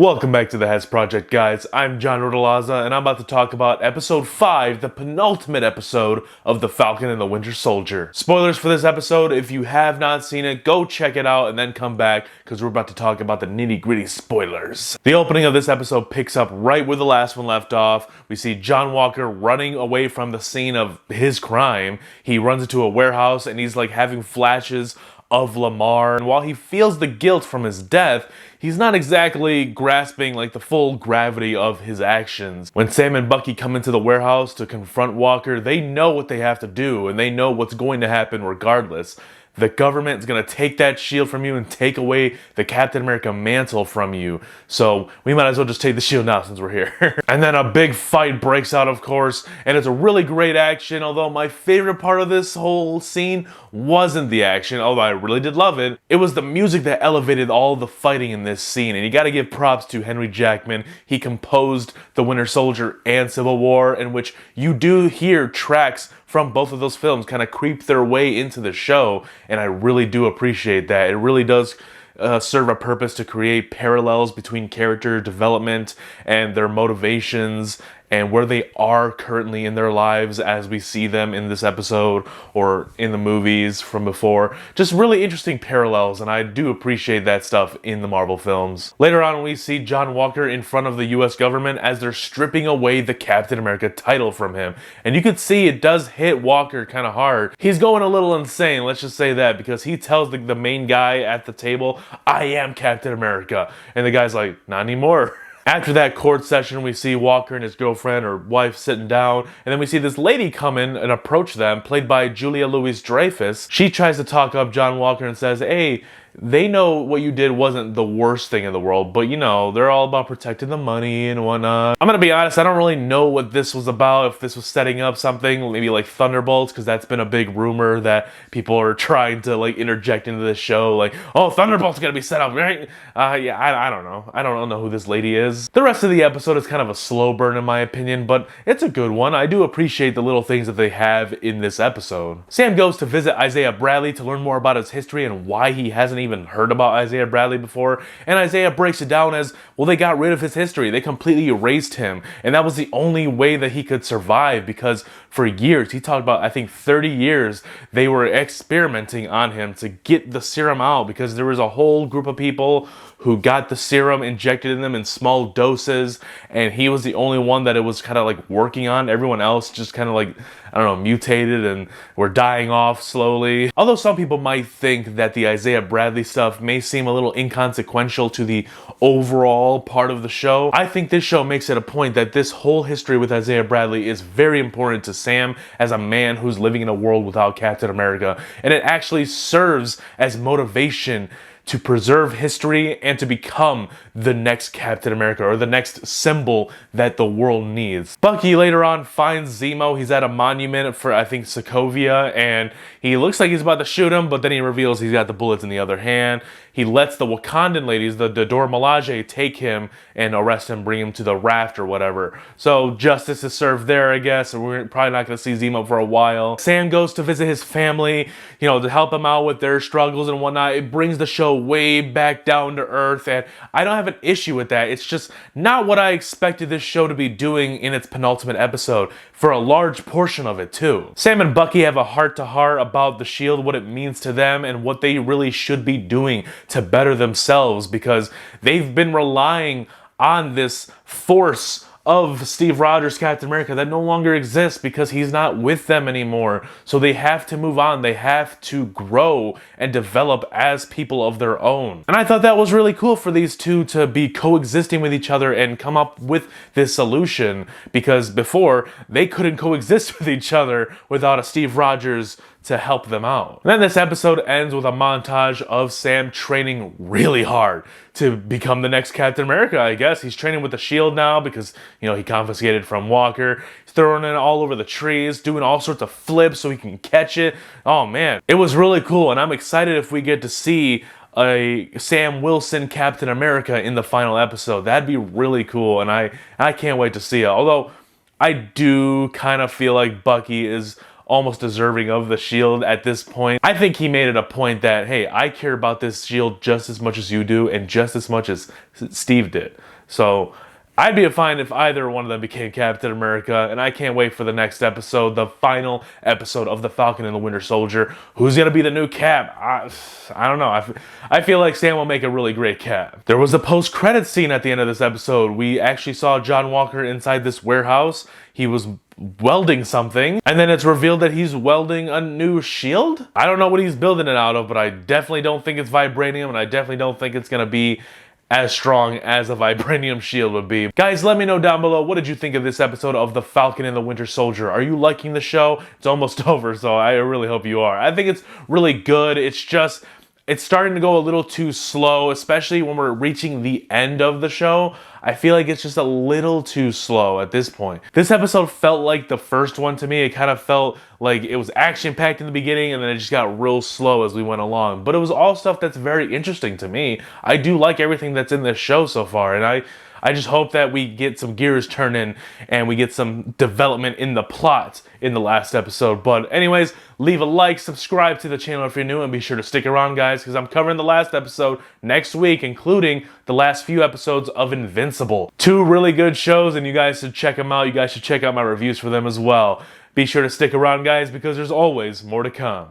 Welcome back to the Heads Project, guys. I'm John Rodalaza, and I'm about to talk about Episode 5, the penultimate episode of The Falcon and the Winter Soldier. Spoilers for this episode. If you have not seen it, go check it out and then come back, because we're about to talk about the nitty-gritty spoilers. The opening of this episode picks up right where the last one left off. We see John Walker running away from the scene of his crime. He runs into a warehouse, and he's like having flashes of Lamar, and while he feels the guilt from his death, he's not exactly grasping like the full gravity of his actions. When Sam and Bucky come into the warehouse to confront Walker, they know what they have to do, and they know what's going to happen regardless. The government is going to take that shield from you and take away the Captain America mantle from you. So we might as well just take the shield now since we're here. And then a big fight breaks out, of course, and it's a really great action, although my favorite part of this whole scene wasn't the action, although I really did love it. It was the music that elevated all the fighting in this scene, and you gotta give props to Henry Jackman. He composed The Winter Soldier and Civil War, in which you do hear tracks from both of those films kind of creep their way into the show, and I really do appreciate that. It really does serve a purpose to create parallels between character development and their motivations and where they are currently in their lives as we see them in this episode or in the movies from before. Just really interesting parallels, and I do appreciate that stuff in the Marvel films. Later on, we see John Walker in front of the US government as they're stripping away the Captain America title from him. And you could see it does hit Walker kind of hard. He's going a little insane, let's just say that, because he tells the main guy at the table, "I am Captain America." And the guy's like, "Not anymore." After that court session, we see Walker and his girlfriend or wife sitting down, and then we see this lady come in and approach them, played by Julia Louis-Dreyfus. She tries to talk up John Walker and says, "Hey, they know what you did wasn't the worst thing in the world, but you know, they're all about protecting the money and whatnot." I'm gonna be honest, I don't really know what this was about, if this was setting up something, maybe like Thunderbolts, because that's been a big rumor that people are trying to like interject into this show, like, oh, Thunderbolts gonna be set up, right? Yeah, I don't know. I don't know who this lady is. The rest of the episode is kind of a slow burn in my opinion, but it's a good one. I do appreciate the little things that they have in this episode. Sam goes to visit Isaiah Bradley to learn more about his history and why he hasn't even heard about Isaiah Bradley before, and Isaiah breaks it down as, well, they got rid of his history. They completely erased him, and that was the only way that he could survive, because for years, he talked about, I think 30 years, they were experimenting on him to get the serum out, because there was a whole group of people who got the serum injected in them in small doses, and he was the only one that it was kind of like working on. Everyone else just kind of like, I don't know, mutated and were dying off slowly. Although some people might think that the Isaiah Bradley stuff may seem a little inconsequential to the overall part of the show, I think this show makes it a point that this whole history with Isaiah Bradley is very important to Sam as a man who's living in a world without Captain America, and it actually serves as motivation to preserve history and to become the next Captain America, or the next symbol that the world needs. Bucky later on finds Zemo. He's at a monument for, I think, Sokovia, and he looks like he's about to shoot him, but then he reveals he's got the bullets in the other hand. He lets the Wakandan ladies, the Dora Milaje, take him and arrest him, bring him to the raft or whatever. So justice is served there, I guess, and we're probably not going to see Zemo for a while. Sam goes to visit his family, you know, to help them out with their struggles and whatnot. It brings the show way back down to earth, and I don't have an issue with that. It's just not what I expected this show to be doing in its penultimate episode, for a large portion of it too. Sam and Bucky have a heart-to-heart about the shield, what it means to them, and what they really should be doing to better themselves, because they've been relying on this force of Steve Rogers' Captain America that no longer exists because he's not with them anymore. So they have to move on. They have to grow and develop as people of their own. And I thought that was really cool for these two to be coexisting with each other and come up with this solution, because before they couldn't coexist with each other without a Steve Rogers to help them out. And then this episode ends with a montage of Sam training really hard to become the next Captain America, I guess. He's training with the shield now because, you know, he confiscated from Walker. He's throwing it all over the trees, doing all sorts of flips so he can catch it. Oh man, it was really cool, and I'm excited if we get to see a Sam Wilson Captain America in the final episode. That'd be really cool, and I can't wait to see it. Although I do kind of feel like Bucky is almost deserving of the shield at this point. I think he made it a point that, hey, I care about this shield just as much as you do and just as much as Steve did. So I'd be fine if either one of them became Captain America, and I can't wait for the next episode, the final episode of The Falcon and the Winter Soldier. Who's going to be the new Cap? I don't know. I feel like Sam will make a really great Cap. There was a post-credits scene at the end of this episode. We actually saw John Walker inside this warehouse. He was welding something, and then it's revealed that he's welding a new shield? I don't know what he's building it out of, but I definitely don't think it's vibranium, and I definitely don't think it's going to be as strong as a vibranium shield would be. Guys, let me know down below, what did you think of this episode of The Falcon and the Winter Soldier? Are you liking the show? It's almost over, so I really hope you are. I think it's really good. It's starting to go a little too slow, especially when we're reaching the end of the show. I feel like it's just a little too slow at this point. This episode felt like the first one to me. It kind of felt like it was action-packed in the beginning, and then it just got real slow as we went along. But it was all stuff that's very interesting to me. I do like everything that's in this show so far, and I just hope that we get some gears turning and we get some development in the plot in the last episode. But anyways, leave a like, subscribe to the channel if you're new, and be sure to stick around, guys, because I'm covering the last episode next week, including the last few episodes of Invincible. 2 really good shows, and you guys should check them out. You guys should check out my reviews for them as well. Be sure to stick around, guys, because there's always more to come.